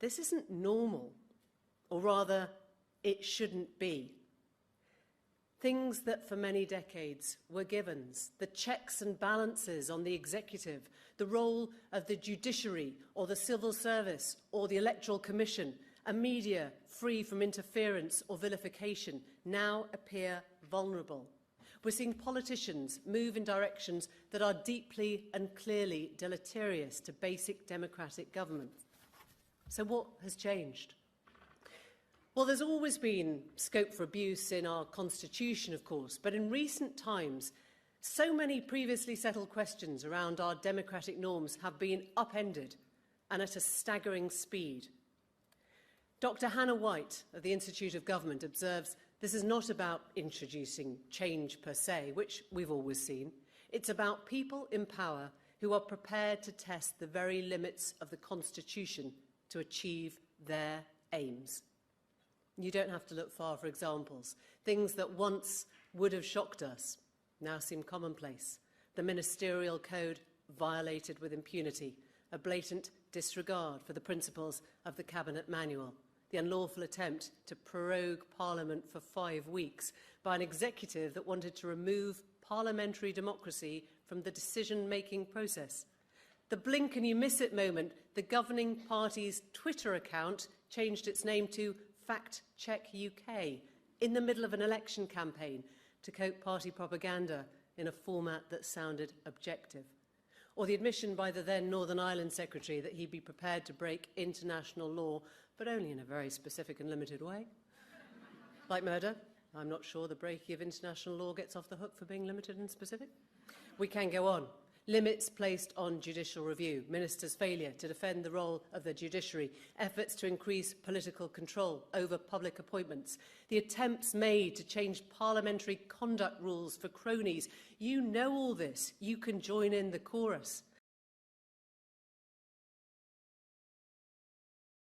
this isn't normal, or rather, it shouldn't be. Things that for many decades were givens, the checks and balances on the executive, the role of the judiciary or the civil service or the electoral commission, a media free from interference or vilification, now appear vulnerable. We're seeing politicians move in directions that are deeply and clearly deleterious to basic democratic government. So what has changed? Well, there's always been scope for abuse in our constitution, of course, but in recent times, so many previously settled questions around our democratic norms have been upended and at a staggering speed. Dr. Hannah White of the Institute of Government observes this is not about introducing change per se, which we've always seen. It's about people in power who are prepared to test the very limits of the Constitution to achieve their aims. You don't have to look far for examples. Things that once would have shocked us now seem commonplace. The ministerial code violated with impunity, a blatant disregard for the principles of the Cabinet Manual, the unlawful attempt to prorogue Parliament for 5 weeks by an executive that wanted to remove parliamentary democracy from the decision-making process. The blink and you miss it moment, the governing party's Twitter account changed its name to Fact Check UK in the middle of an election campaign to cope party propaganda in a format that sounded objective. Or the admission by the then Northern Ireland Secretary that he'd be prepared to break international law, but only in a very specific and limited way. Like murder, I'm not sure the breaking of international law gets off the hook for being limited and specific. We can go on. Limits placed on judicial review, ministers' failure to defend the role of the judiciary, efforts to increase political control over public appointments, the attempts made to change parliamentary conduct rules for cronies. You know all this. You can join in the chorus.